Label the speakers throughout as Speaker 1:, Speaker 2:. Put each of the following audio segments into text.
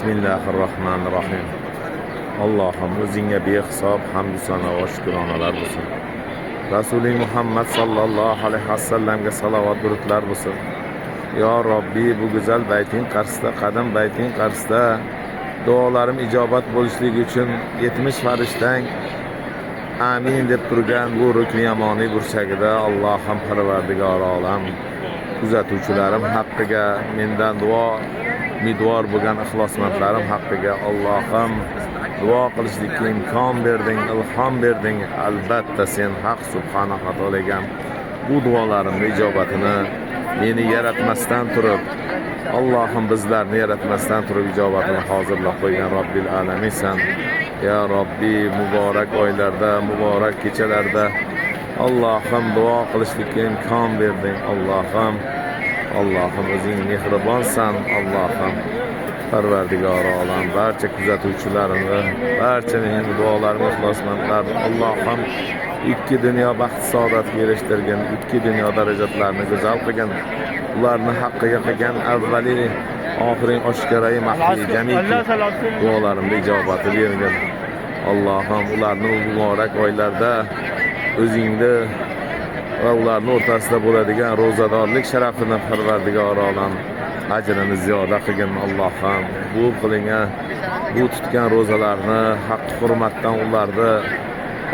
Speaker 1: Bismillahirrohmanirrohim. Allohim o'zingga behisob hamd sano va shukronalar bo'lsin. Rasuling Muhammad sallallohu alayhi vasallamga salovat durudlar bo'lsin. Ya Robbi, bu go'zal bayting qarshisida, qadam bayting qarshisida duolarim ijobat bo'lishligi uchun 70 farishtang amin deb turgan bu rukni yamoniy burchagida Allohim Parvardigor olam kuzatuvchilarim haqqiga, mendan duo umidvor bo'lgan ixlosmandlarim haqqiga Allohim duo qilishlikka imkon berding, ilhom berding. Albatta sen haq subhanahu va taologa bu duolarimning ijobatini meni yaratmasdan turib, Allohim bizlarni yaratmasdan turib ijobatini hozirlab qo'ygan Robbil alaminsan. Ya Robbi, muborak oylarda, muborak kechalarda Allohim duo qilishlikka imkon berding. Allohim o'zing mehribonsan. Allohim Parvardigor olam barcha kuzatuvchilarimni, barcha mening duolarim ixlosmandlar Allohim ikki dunyo baxt saodatga erishtirgan, ikki dunyo darajatlarini go'zal qilgan, ularni haqqiga qilgan avvali oxiring oshkorai maxfiy jamiki duolarimga ijobati bergin. Allohim ularni muborak oylarda o'zingni va ularning o'rtasida bo'ladigan ro'zadorlik sharafini Parvardigor olam ajrini ziyoda qilgin. Allohim bu qilingan, bu tutgan ro'zalarni haq hurmatdan ularni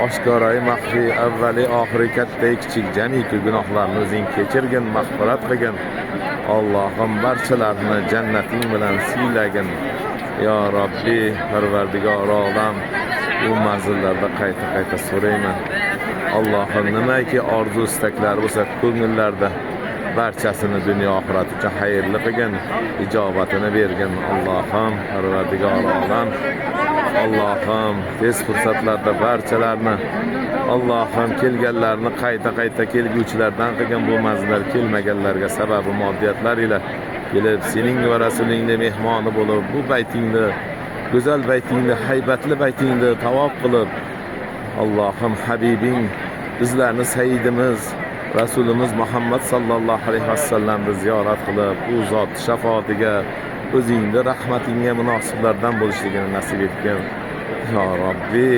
Speaker 1: oshkorai maxfiy avvali oxiri katta kichik jamiki gunohlarni o'zing kechirgin, mag'firat qilgin. Allohim barchalarini jannating bilan siylagin. Ya Robbi, Parvardigor olam, bu manzillarda qayta so'rayman. Allohim nimaiki orzu istaklar bo'lsa ko'ngillarda barchasini dunyo oxirat uchun xayrli qilgin, ijobatini bergin. Allohim Parvardigor olam, Allohim tez fursatlarda barchalarni, Allohim kelganlarni qayta kelguvchilardan qilgin. Bu manzillar kelmaganlarga sababi moddiyatlar ila kelib sening va rasulingni mehmoni bo'lib, bu baytingni, go'zal baytingni, haybatli baytingni tavof qilib, Allohim Habibing, bizlarni sayyidimiz Rasulimiz Muhammad sallallohu alayhi vasallamni ziyorat qilib, u zot shafoatiga, o'zingni rahmatingga munosiblardan bo'lishligini nasib etgin. Ya Robbi,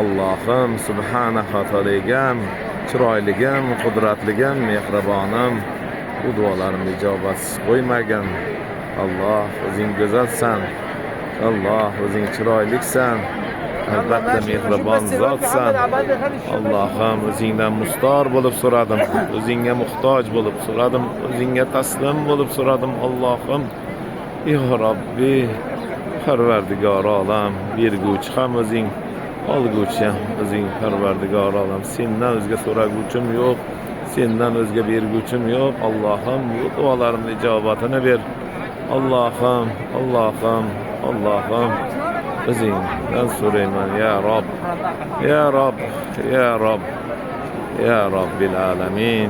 Speaker 1: Allohim subhanahu va taologa chiroyligim, qudratligim, mehribonim, bu duolarimni ijobatsiz qo'ymagin. Alloh, o'zing go'zalsan. Alloh, o'zing chiroyliksan. Albatta mehribon zotsan. Allohim o'zingdan mustor bo'lib so'radim, o'zingga muhtoj bo'lib so'radim, o'zingga taslim bo'lib so'radim. Allohim, ya Robbi, Parvardigor olam, berguvchi ham o'zing, olguvchi ham o'zing. Parvardigor olam, sendan o'zga so'raguvchim yo'q, sendan o'zga berguvchim yo'q. Allohim, bu duolarimning ijobatini ber. Allohim o'zingdan so'rayman. Ya Robb, ya Robbil alamin.